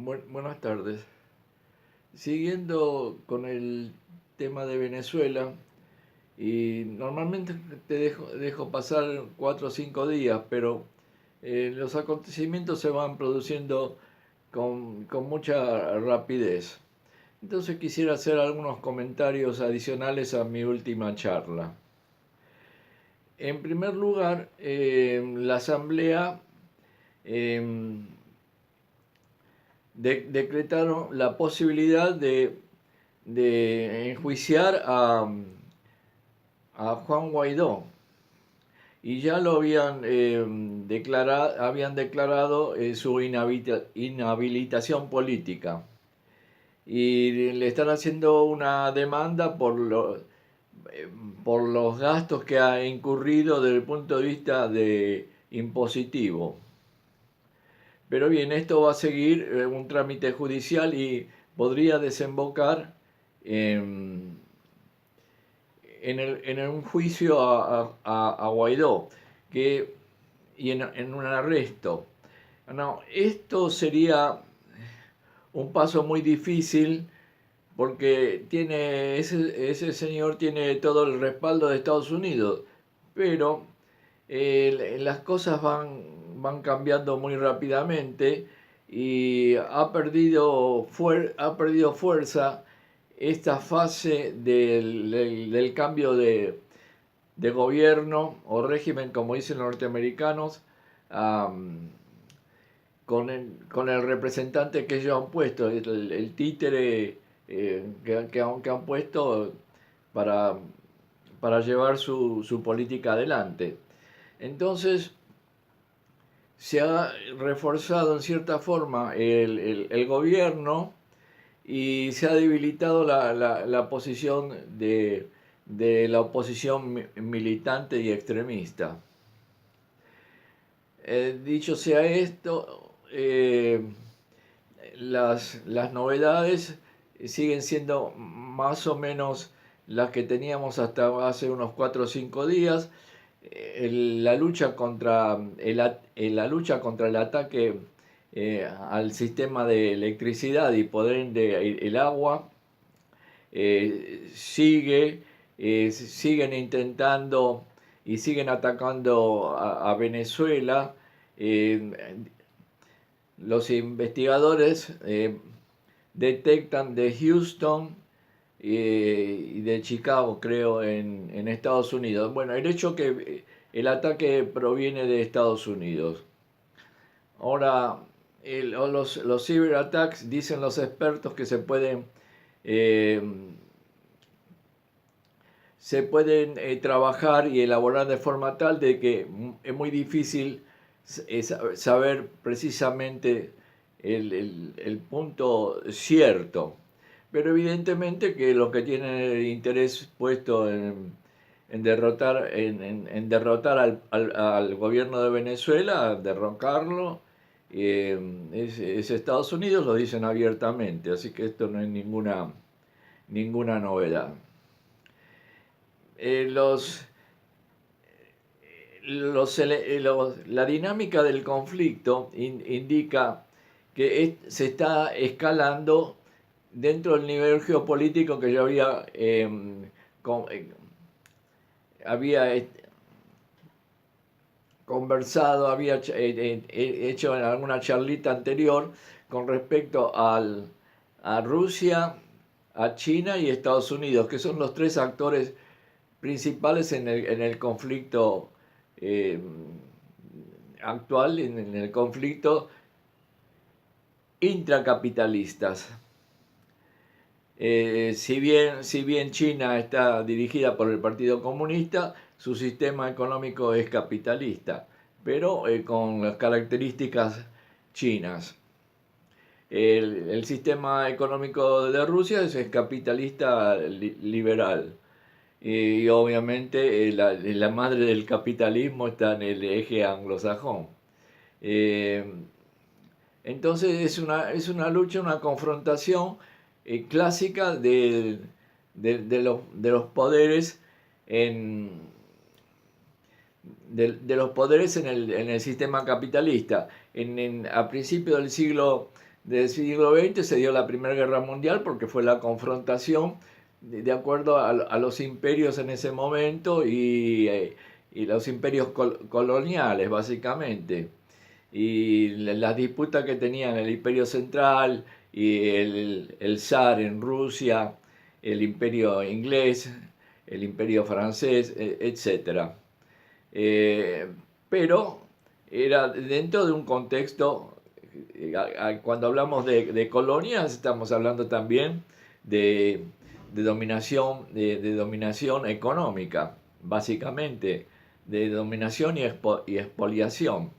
Buenas tardes. Siguiendo con el tema de Venezuela, y normalmente dejo pasar 4 o 5 días, pero los acontecimientos se van produciendo con mucha rapidez. Entonces quisiera hacer algunos comentarios adicionales a mi última charla. En primer lugar, la Asamblea eh, decretaron la posibilidad de enjuiciar a Juan Guaidó, y ya lo habían declarado su inhabilitación política, y le están haciendo una demanda por los gastos que ha incurrido desde el punto de vista de impositivo. Pero bien, esto va a seguir un trámite judicial y podría desembocar en, en un juicio a Guaidó y en un arresto. No, esto sería un paso muy difícil porque ese señor tiene todo el respaldo de Estados Unidos, pero las cosas van cambiando muy rápidamente y ha perdido fuerza esta fase del cambio de gobierno o régimen, como dicen los norteamericanos, um, con el representante que ellos han puesto, el títere que han puesto para, para llevar su política adelante. Entonces, se ha reforzado en cierta forma el gobierno y se ha debilitado la posición de la oposición militante y extremista. Dicho sea esto, las novedades siguen siendo más o menos las que teníamos hasta hace unos 4 o 5 días. La lucha contra la lucha contra el ataque al sistema de electricidad y por ende el agua siguen intentando y siguen atacando a Venezuela. Eh, los investigadores detectan de Houston y de Chicago, creo, en Estados Unidos. Bueno, el hecho que el ataque proviene de Estados Unidos. Ahora, los cyberattacks, dicen los expertos, que eh, se pueden trabajar y elaborar de forma tal de que es muy difícil saber precisamente el punto cierto. Pero evidentemente que los que tienen el interés puesto en derrotar al gobierno de Venezuela, derrocarlo, es Estados Unidos, lo dicen abiertamente, así que esto no es ninguna novedad. La dinámica del conflicto indica que se está escalando dentro del nivel geopolítico que yo había conversado, había hecho en alguna charlita anterior con respecto a Rusia, a China y Estados Unidos, que son los tres actores principales en el conflicto actual, en el conflicto intracapitalistas. Si bien China está dirigida por el Partido Comunista, su sistema económico es capitalista, pero con las características chinas. El sistema económico de Rusia es capitalista liberal. Y obviamente la madre del capitalismo está en el eje anglosajón. Entonces es una lucha, una confrontación clásica de los poderes de los poderes en el sistema capitalista. A principios del siglo del siglo XX se dio la Primera Guerra Mundial porque fue la confrontación de acuerdo a los imperios en ese momento y los imperios coloniales, básicamente. Y las disputas que tenían el Imperio Central y el zar en Rusia, el Imperio Inglés, el Imperio Francés, etc. Pero era dentro de un contexto, cuando hablamos de colonias, estamos hablando también de, de dominación económica, básicamente, de dominación y expoliación.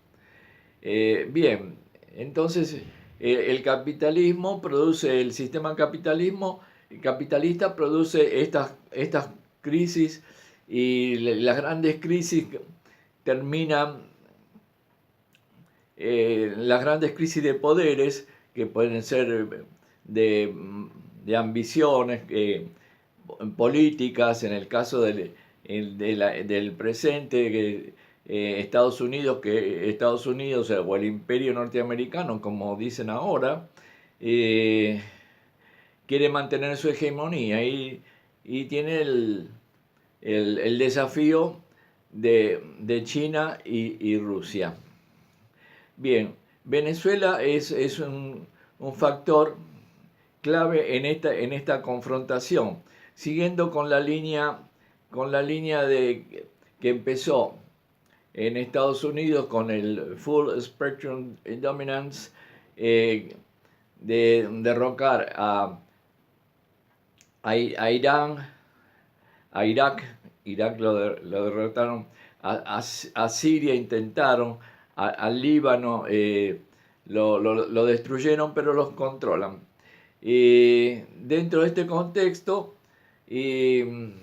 Bien, entonces el capitalismo produce, el sistema capitalista produce estas crisis y las grandes crisis terminan, las grandes crisis de poderes que pueden ser de, de ambiciones políticas, en el caso del presente, Estados Unidos o el imperio norteamericano, como dicen ahora, quiere mantener su hegemonía y tiene el desafío de China y Rusia. Bien, Venezuela es un factor clave en esta confrontación, siguiendo con la línea que empezó en Estados Unidos con el Full Spectrum Dominance, de derrocar a Irán, a Irak lo derrotaron, a Siria intentaron, al Líbano lo destruyeron, pero los controlan. Dentro de este contexto, el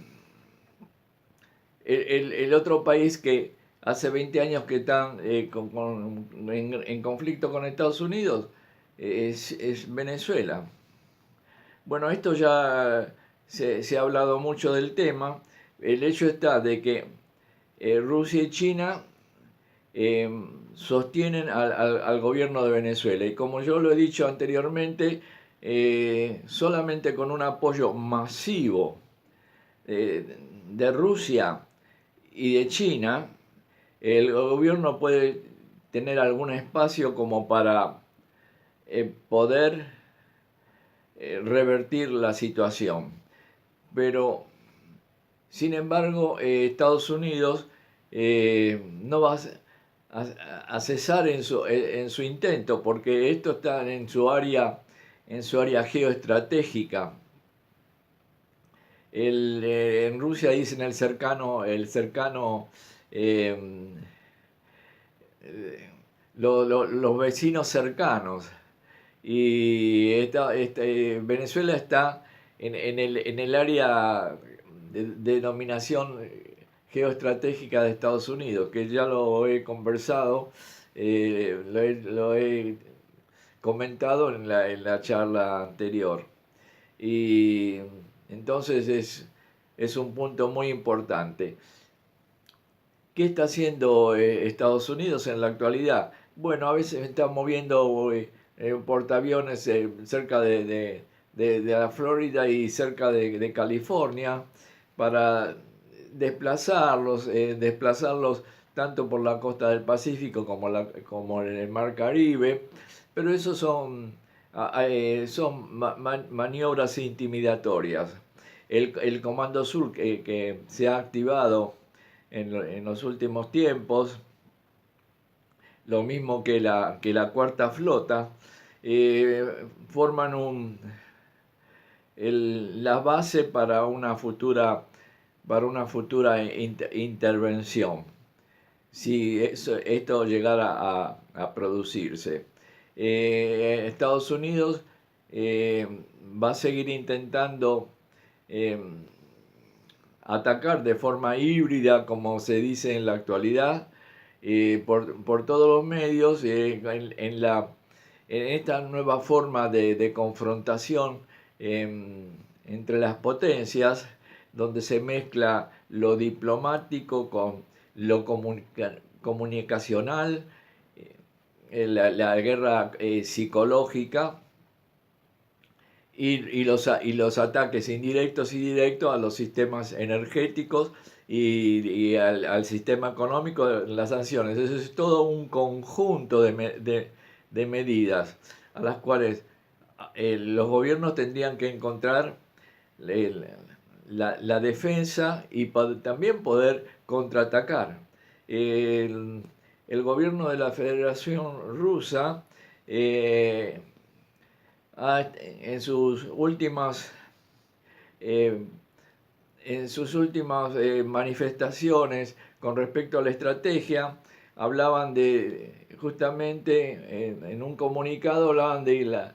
otro país que hace 20 años que están en conflicto con Estados Unidos es Venezuela. Bueno, esto ya se ha hablado mucho del tema. El hecho está de que Rusia y China sostienen al gobierno de Venezuela. Y como yo lo he dicho anteriormente, solamente con un apoyo masivo de Rusia y de China, el gobierno puede tener algún espacio como para poder revertir la situación. Pero, sin embargo, Estados Unidos no va a cesar en su intento, porque esto está en su área geoestratégica. En Rusia dicen los vecinos cercanos. Y Venezuela está en el área de dominación geoestratégica de Estados Unidos, que ya lo he conversado, lo he comentado en la charla anterior. Y entonces es un punto muy importante. ¿Qué está haciendo Estados Unidos en la actualidad? Bueno, a veces está moviendo portaaviones cerca de la Florida y cerca de California para desplazarlos tanto por la costa del Pacífico como en el Mar Caribe, pero eso son maniobras intimidatorias. El Comando Sur que se ha activado en los últimos tiempos, lo mismo que la Cuarta Flota, forman la base para una futura intervención, si esto llegara a producirse. Estados Unidos va a seguir intentando atacar de forma híbrida, como se dice en la actualidad, por todos los medios, en esta nueva forma de confrontación entre las potencias, donde se mezcla lo diplomático con lo comunicacional, la guerra psicológica y los ataques indirectos y directos a los sistemas energéticos y al sistema económico, las sanciones. Eso es todo un conjunto de medidas a las cuales los gobiernos tendrían que encontrar la defensa y también poder contraatacar. El, el gobierno de la Federación Rusa eh, en sus últimas eh, manifestaciones con respecto a la estrategia, hablaban de, justamente en un comunicado, hablaban de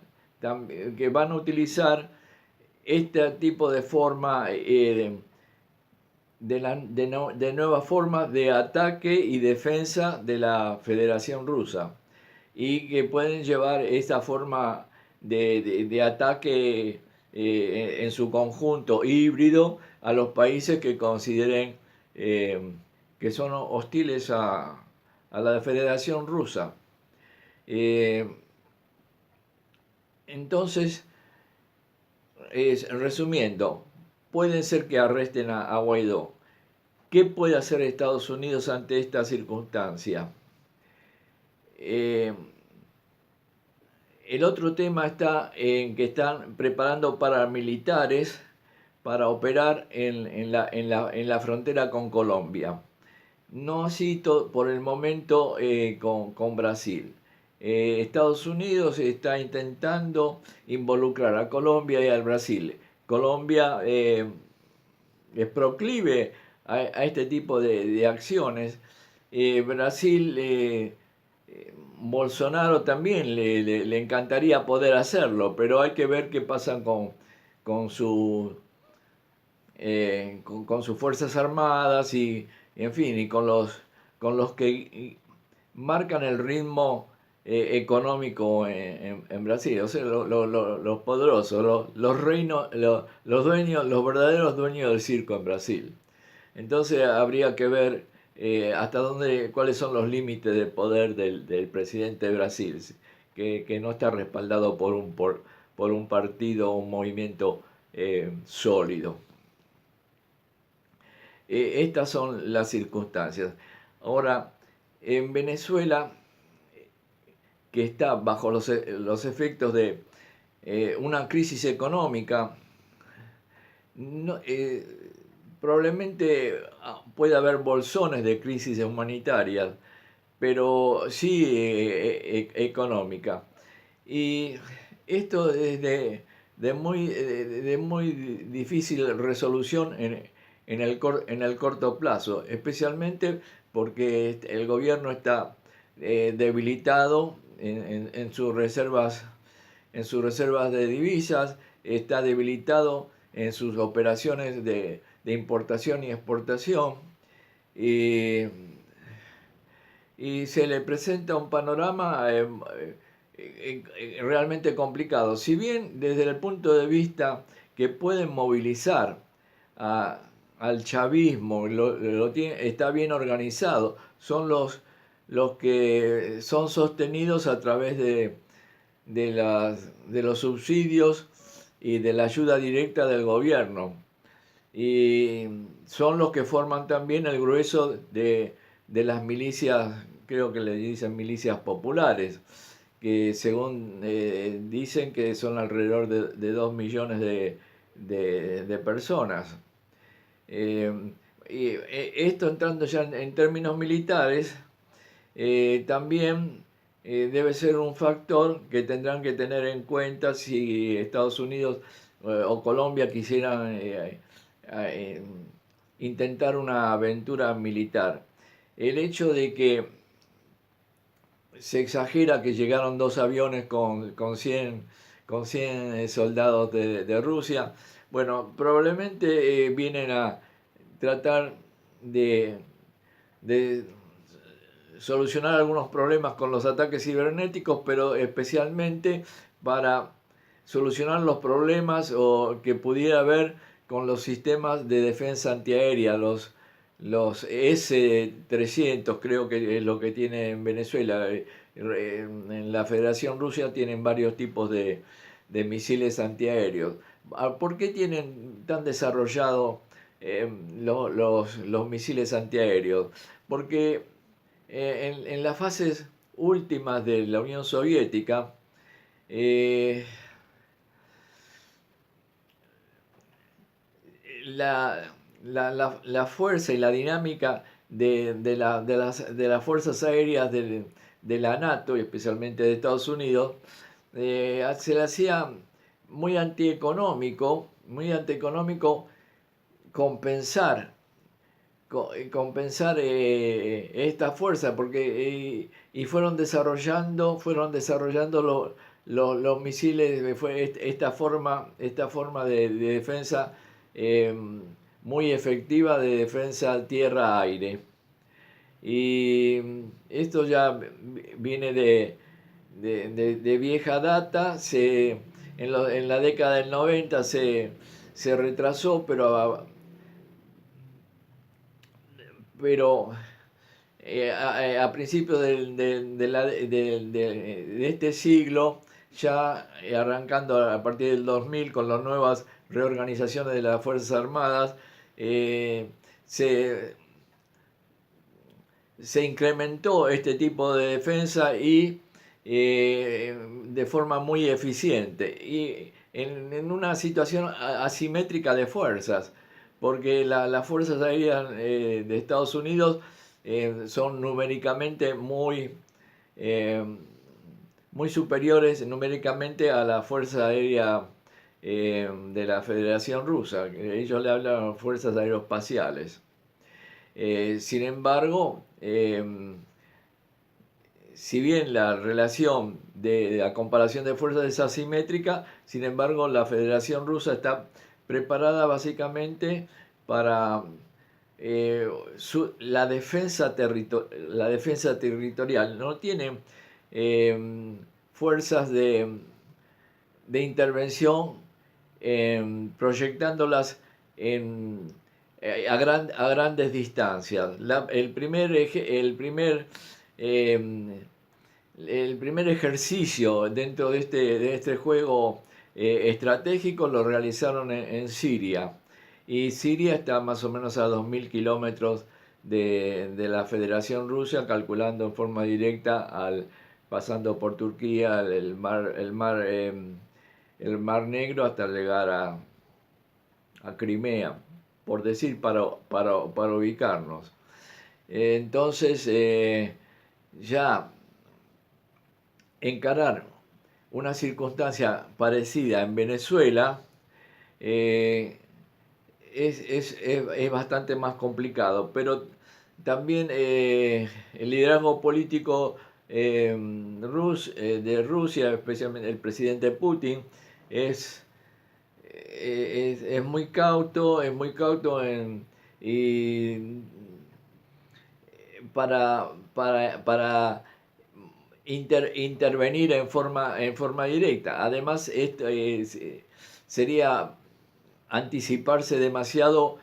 que van a utilizar este tipo de forma, de nuevas formas de ataque y defensa de la Federación Rusa, y que pueden llevar esa forma de ataque en su conjunto híbrido a los países que consideren que son hostiles a la Federación Rusa. Eh, entonces, resumiendo, puede ser que arresten a Guaidó. ¿Qué puede hacer Estados Unidos ante esta circunstancia? El otro tema está en que están preparando paramilitares para operar en la frontera con Colombia. No así por el momento con Brasil. Estados Unidos está intentando involucrar a Colombia y al Brasil. Colombia es proclive a este tipo de acciones. Brasil, Bolsonaro también le encantaría poder hacerlo, pero hay que ver qué pasa con, su, con sus Fuerzas Armadas y, en fin, y con los que marcan el ritmo económico en Brasil, o sea, los poderosos, los reinos, los dueños, los verdaderos dueños del circo en Brasil. Entonces habría que ver hasta dónde, cuáles son los límites del poder del presidente de Brasil, que no está respaldado por un partido o un movimiento sólido. Estas son las circunstancias. Ahora, en Venezuela, que está bajo los efectos de una crisis económica, no, probablemente puede haber bolsones de crisis humanitarias, pero sí económica. Y esto es de muy difícil resolución en el corto plazo, especialmente porque el gobierno está debilitado en sus reservas de divisas, está debilitado en sus operaciones de importación y exportación, y, y se le presenta un panorama realmente complicado. Si bien desde el punto de vista que pueden movilizar al chavismo, está bien organizado, son los que son sostenidos a través de los subsidios y de la ayuda directa del gobierno. Y son los que forman también el grueso de las milicias, creo que le dicen milicias populares, que según dicen que son alrededor de 2 millones de personas. Y esto, entrando ya en términos militares, también debe ser un factor que tendrán que tener en cuenta si Estados Unidos o Colombia quisieran intentar una aventura militar. El hecho de que se exagera que llegaron 2 aviones con 100 soldados de Rusia, bueno, probablemente vienen a tratar de solucionar algunos problemas con los ataques cibernéticos, pero especialmente para solucionar los problemas que pudiera haber con los sistemas de defensa antiaérea, los S-300, creo que es lo que tiene en Venezuela. En la Federación Rusa tienen varios tipos de misiles antiaéreos. ¿Por qué tienen tan desarrollado los misiles antiaéreos? Porque en las fases últimas de la Unión Soviética, eh, la, la fuerza y la dinámica de las fuerzas aéreas de la NATO, y especialmente de Estados Unidos, se le hacía muy antieconómico compensar, compensar esta fuerza, porque y fueron desarrollando los misiles, fue esta forma de defensa eh, muy efectiva de defensa tierra-aire. Y esto ya viene de vieja data, en la década del 90 se retrasó, pero a principios de este siglo, ya arrancando a partir del 2000 con las nuevas reorganizaciones de las Fuerzas Armadas, eh, se, se incrementó este tipo de defensa y de forma muy eficiente y en una situación asimétrica de fuerzas, porque las fuerzas aéreas de Estados Unidos son numéricamente eh, muy superiores numéricamente a la fuerza aérea de la Federación Rusa. Ellos le hablan fuerzas aeroespaciales. Sin embargo, si bien la relación de la comparación de fuerzas es asimétrica, sin embargo la Federación Rusa está preparada básicamente para la defensa territorial. No tiene fuerzas de intervención proyectándolas en, a grandes distancias. Eh, el primer ejercicio dentro de este juego estratégico lo realizaron en Siria. Y Siria está más o menos a 2.000 kilómetros de la Federación Rusa, calculando en forma directa, pasando por Turquía, el mar Negro, hasta llegar a Crimea, por decir, para ubicarnos. Entonces, ya encarar una circunstancia parecida en Venezuela eh, es bastante más complicado, pero también el liderazgo político de Rusia, especialmente el presidente Putin, es, es muy cauto y para intervenir en forma directa. Además, esto sería anticiparse demasiado,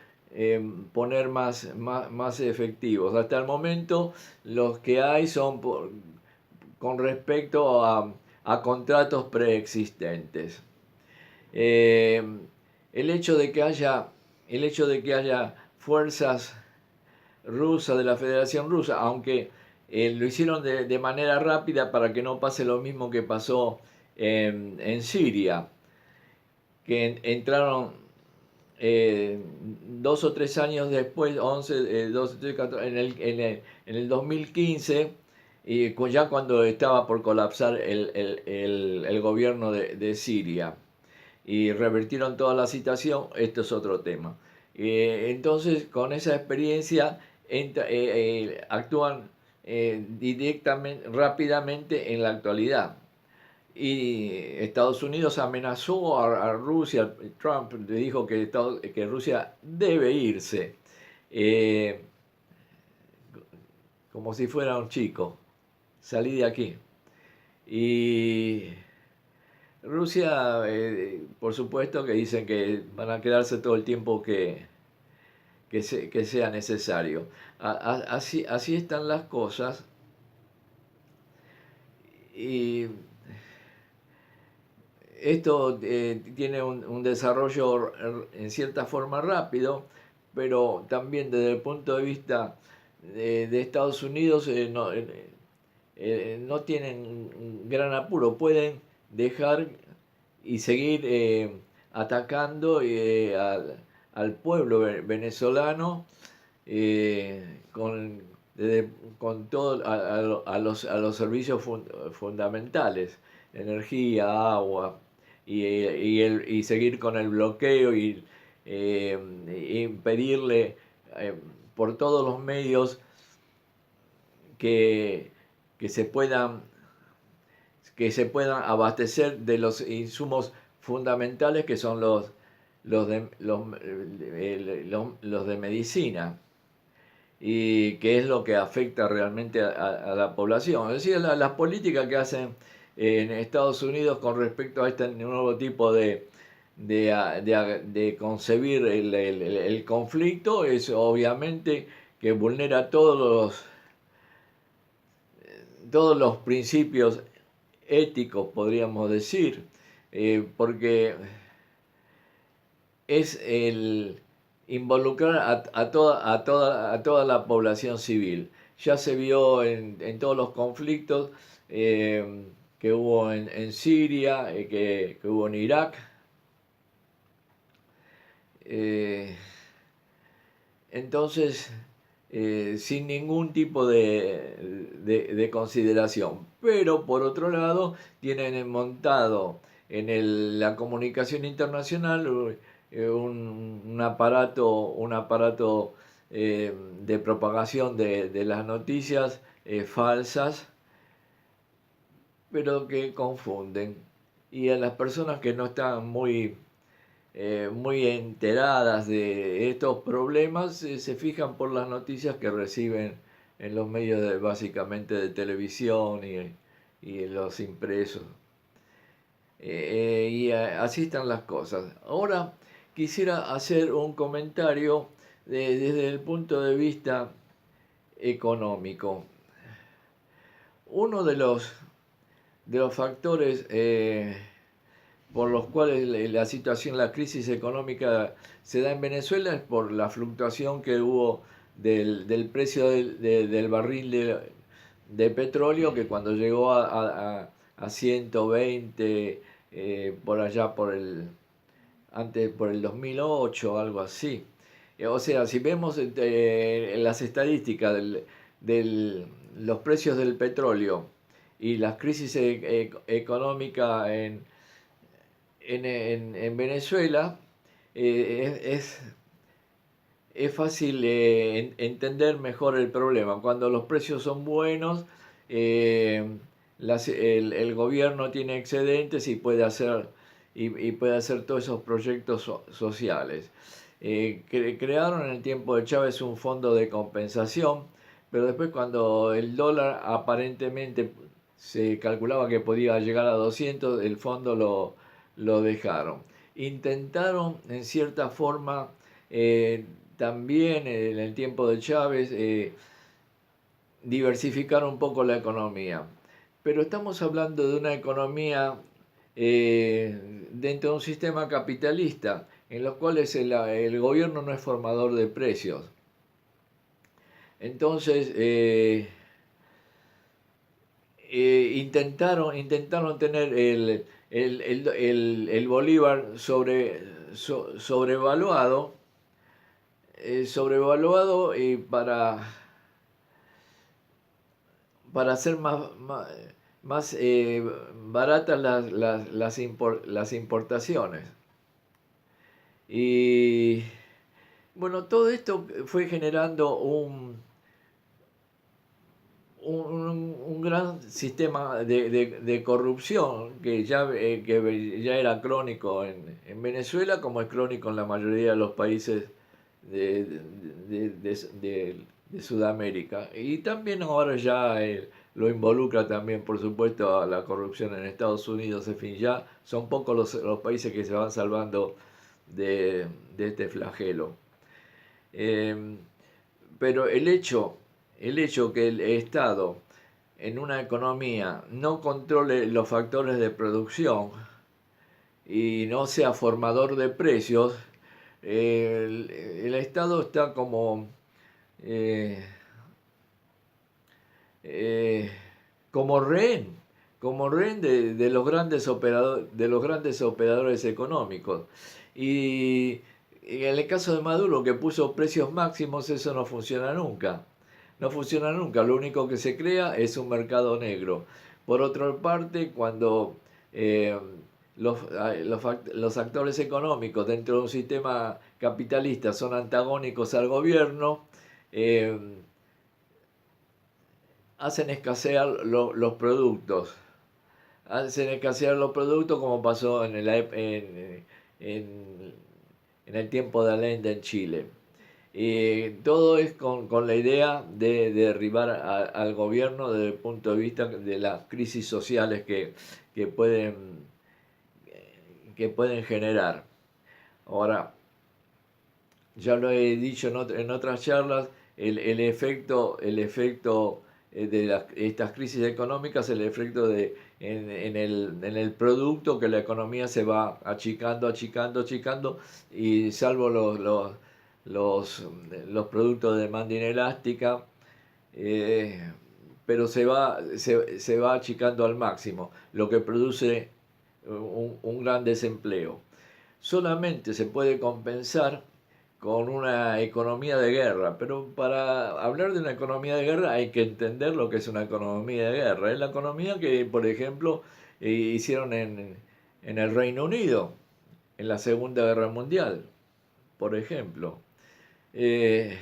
poner más efectivos. Hasta el momento los que hay son con respecto a contratos preexistentes. Eh, el hecho de que haya, el hecho de que haya fuerzas rusa, de la Federación Rusa, aunque lo hicieron de manera rápida para que no pase lo mismo que pasó en Siria, que entraron 2 o 3 años después, 14, en el 2015, y ya cuando estaba por colapsar el gobierno de Siria, y revertieron toda la situación. Esto es otro tema. Entonces, con esa experiencia, actúan directamente, rápidamente en la actualidad. Y Estados Unidos amenazó a Rusia. Trump le dijo que Rusia debe irse, eh, como si fuera un chico. Salí de aquí. Y Rusia, por supuesto que dicen que van a quedarse todo el tiempo que sea necesario. Así están las cosas y esto tiene un desarrollo en cierta forma rápido, pero también desde el punto de vista de Estados Unidos no tienen un gran apuro, pueden dejar y seguir atacando al pueblo venezolano con, con todo a los servicios fundamentales, energía, agua, y seguir con el bloqueo y impedirle por todos los medios que, que se puedan abastecer de los insumos fundamentales que son los de medicina, y que es lo que afecta realmente a la población. Es decir, las políticas que hacen en Estados Unidos con respecto a este nuevo tipo de concebir el conflicto es obviamente que vulnera todos los principios éticos, podríamos decir, porque es el involucrar a toda la población civil. Ya se vio en todos los conflictos que hubo en Siria, que hubo en Irak. Entonces, sin ningún tipo de consideración. Pero por otro lado, tienen montado en la comunicación internacional un aparato de propagación de las noticias falsas, pero que confunden. Y a las personas que no están muy enteradas de estos problemas, se fijan por las noticias que reciben en los medios básicamente de televisión y en los impresos. Así están las cosas. Ahora quisiera hacer un comentario desde el punto de vista económico. Uno de los factores por los cuales la crisis económica se da en Venezuela es por la fluctuación que hubo del precio del barril de petróleo, que cuando llegó a 120 por allá por el 2008, algo así. O sea, si vemos en las estadísticas los precios del petróleo y las crisis económicas en Venezuela, es fácil entender mejor el problema. Cuando los precios son buenos, el gobierno tiene excedentes y puede hacer todos esos proyectos sociales. Crearon en el tiempo de Chávez un fondo de compensación, pero después, cuando el dólar aparentemente se calculaba que podía llegar a 200, el fondo lo dejaron. Intentaron en cierta forma también en el tiempo de Chávez diversificar un poco la economía, pero estamos hablando de una economía dentro de un sistema capitalista en los cuales el gobierno no es formador de precios. Entonces intentaron tener el bolívar sobrevaluado, y para hacer más baratas las importaciones. Y bueno, todo esto fue generando un gran sistema de corrupción que ya era crónico en Venezuela, como es crónico en la mayoría de los países de Sudamérica. Y también ahora ya lo involucra también, por supuesto, a la corrupción en Estados Unidos. En fin, ya son pocos los países que se van salvando de este flagelo. Eh, pero el hecho que el Estado en una economía no controle los factores de producción y no sea formador de precios, el Estado está eh, eh, como rehén, como rehén de los de los grandes operadores económicos. Y en el caso de Maduro, que puso precios máximos, eso no funciona nunca. No funciona nunca. Lo único que se crea es un mercado negro. Por otra parte, cuando eh, los actores económicos dentro de un sistema capitalista son antagónicos al gobierno, eh, hacen escasear los productos. Hacen escasear los productos como pasó en, en el tiempo de Allende en Chile. Todo es con la idea de derribar al gobierno desde el punto de vista de las crisis sociales que pueden, que pueden generar. Ahora, ya lo he dicho en otras charlas, el efecto de estas crisis económicas, el efecto en el producto que la economía se va achicando, achicando, achicando, y salvo los productos de demanda inelástica, eh, pero se va achicando al máximo, lo que produce un gran desempleo. Solamente se puede compensar con una economía de guerra, pero para hablar de una economía de guerra hay que entender lo que es una economía de guerra. Es la economía que, por ejemplo, hicieron en el Reino Unido, en la Segunda Guerra Mundial, por ejemplo. Eh,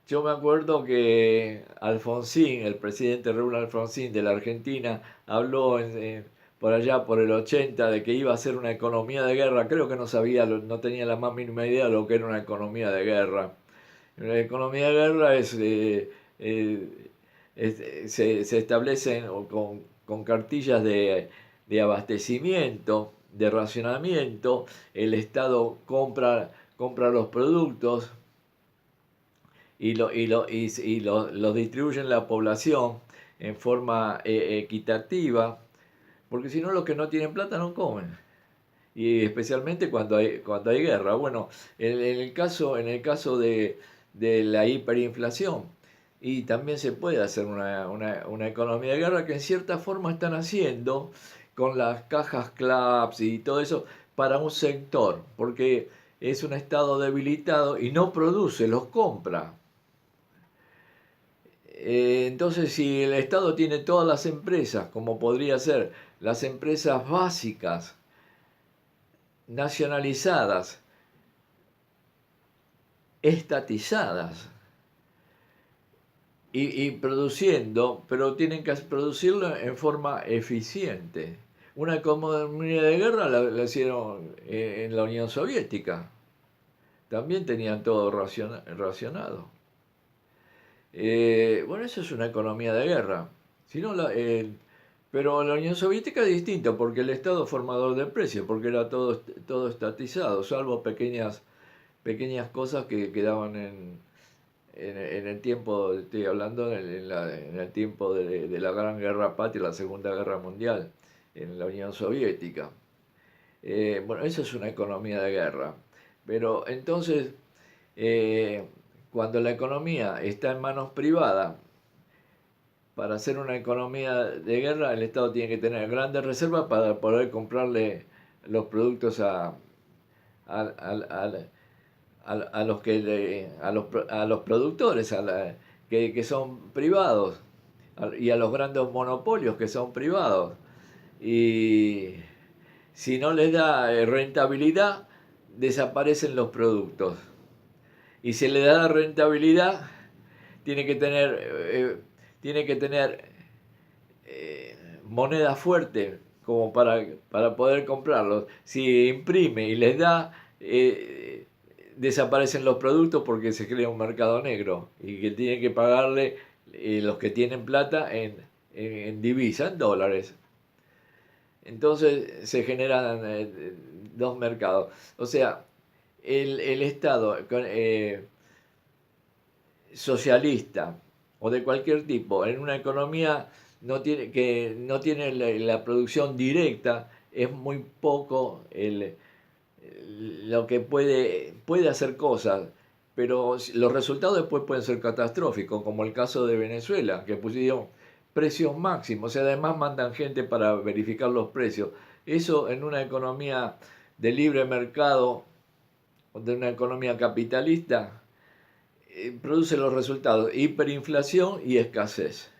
yo me acuerdo que Alfonsín, el presidente Raúl Alfonsín de la Argentina, habló por allá por el 80 de que iba a ser una economía de guerra. Creo que no sabía, no tenía la más mínima idea de lo que era una economía de guerra. Una economía de guerra eh, se establecen con cartillas de abastecimiento, de racionamiento. El Estado compra los productos los distribuyen a la población en forma equitativa, porque si no los que no tienen plata no comen. Y especialmente cuando hay guerra. Bueno, en el caso de la hiperinflación, y también se puede hacer una economía de guerra que en cierta forma están haciendo con las cajas CLAPS y todo eso para un sector, porque es un estado debilitado y no produce, los compra. Entonces, si el Estado tiene todas las empresas, como podría ser las empresas básicas, nacionalizadas, estatizadas y produciendo, pero tienen que producirlo en forma eficiente. Una economía de guerra la hicieron en la Unión Soviética. También tenían todo racionado. Bueno, eso es una economía de guerra. Si no, pero la Unión Soviética es distinta porque el Estado formador de precios, porque era todo estatizado, salvo pequeñas cosas que quedaban en el tiempo, estoy hablando en el tiempo de la Gran Guerra Patria, la Segunda Guerra Mundial, en la Unión Soviética. Bueno, eso es una economía de guerra. Pero entonces, eh, cuando la economía está en manos privadas, para hacer una economía de guerra, el Estado tiene que tener grandes reservas para poder comprarle los productos a, a- a los a los productores que son privados y a los grandes monopolios que son privados. Y si no les da rentabilidad, desaparecen los productos. Y si le da rentabilidad, tiene que tener, tiene que tener moneda fuerte como para poder comprarlos. Si imprime y les da, desaparecen los productos porque se crea un mercado negro y que tienen que pagarle los que tienen plata en divisa, en dólares. Entonces se generan dos mercados. O sea, el Estado socialista o de cualquier tipo, en una economía que no tiene la producción directa, es muy poco lo que puede hacer cosas, pero los resultados después pueden ser catastróficos, como el caso de Venezuela, que pusieron precios máximos, y además mandan gente para verificar los precios. Eso en una economía de libre mercado, de una economía capitalista, produce los resultados, hiperinflación y escasez.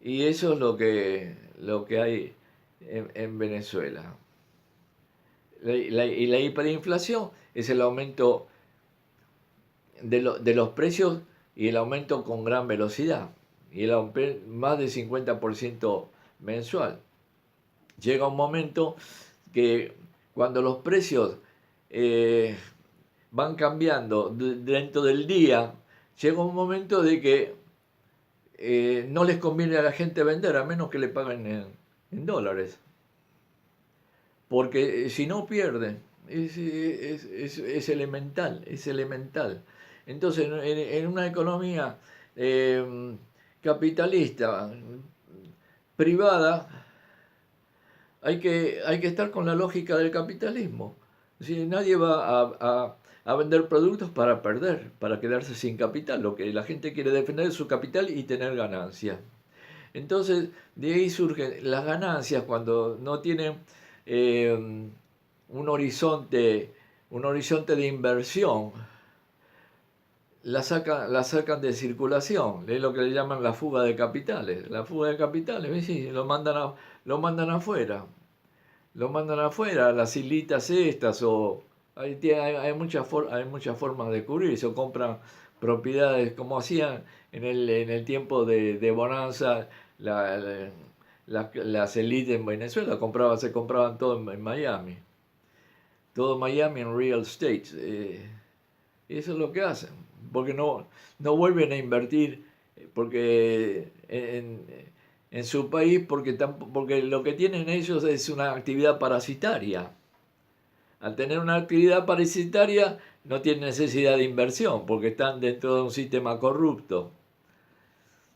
Y eso es lo que hay en Venezuela. Y la hiperinflación es el aumento de los precios y el aumento con gran velocidad. Y más del 50% mensual. Llega un momento que cuando los precios van cambiando dentro del día, llega un momento de que no les conviene a la gente vender a menos que le paguen en dólares. Porque si no pierden, es elemental, es elemental. Entonces, en una economía capitalista, privada, hay que estar con la lógica del capitalismo. Si nadie va a vender productos para perder, para quedarse sin capital. Lo que la gente quiere defender es su capital y tener ganancias. Entonces, de ahí surgen las ganancias cuando no tienen un horizonte de inversión. La sacan de circulación, es lo que le llaman la fuga de capitales. La fuga de capitales, sí, lo mandan afuera. Lo mandan afuera, a las islitas estas, o hay muchas formas de cubrirse, o compran propiedades como hacían en el tiempo de bonanza, las élites en Venezuela se compraban todo en Miami. Todo Miami en real estate. Eso es lo que hacen, porque no vuelven a invertir porque en su país, porque lo que tienen ellos es una actividad parasitaria. Al tener una actividad parasitaria no tienen necesidad de inversión, porque están dentro de un sistema corrupto.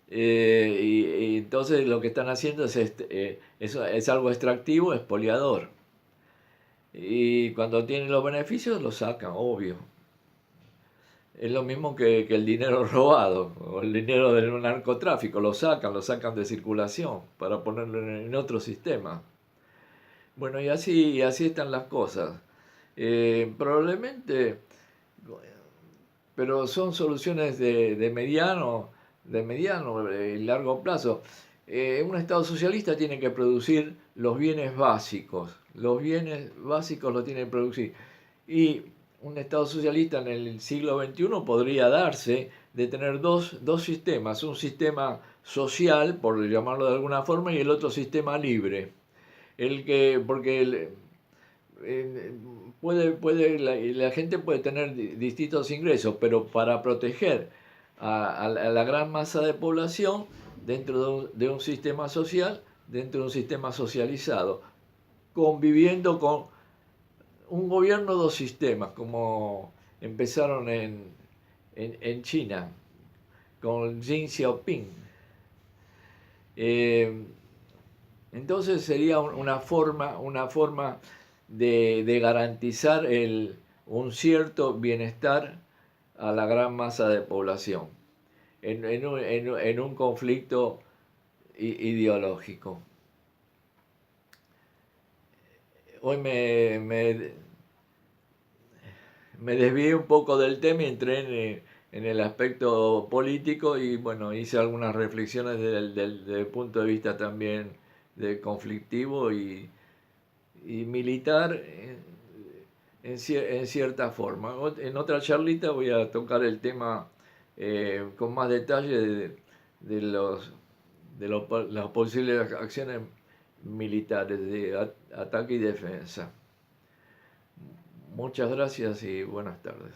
Y entonces lo que están haciendo es algo extractivo, expoliador. Y cuando tienen los beneficios, los sacan, obvio. Es lo mismo que el dinero robado o el dinero del narcotráfico, lo sacan de circulación para ponerlo en otro sistema. Bueno, y así están las cosas. Probablemente, pero son soluciones de mediano y largo plazo. Un Estado socialista tiene que producir los bienes básicos. Los bienes básicos lo tiene que producir. Y un Estado socialista en el siglo XXI podría darse de tener dos sistemas, un sistema social, por llamarlo de alguna forma, y el otro sistema libre. Porque la gente puede tener distintos ingresos, pero para proteger a la gran masa de población dentro de un sistema social, dentro de un sistema socializado, conviviendo con un gobierno, dos sistemas, como empezaron en China, con Xi Jinping. Entonces sería una forma de garantizar un cierto bienestar a la gran masa de población en un conflicto ideológico. Hoy me desvié un poco del tema y entré en el aspecto político y bueno, hice algunas reflexiones desde el punto de vista también de conflictivo y militar en cierta forma. En otra charlita voy a tocar el tema con más detalle de las posibles acciones militares de ataque y defensa. Muchas gracias y buenas tardes.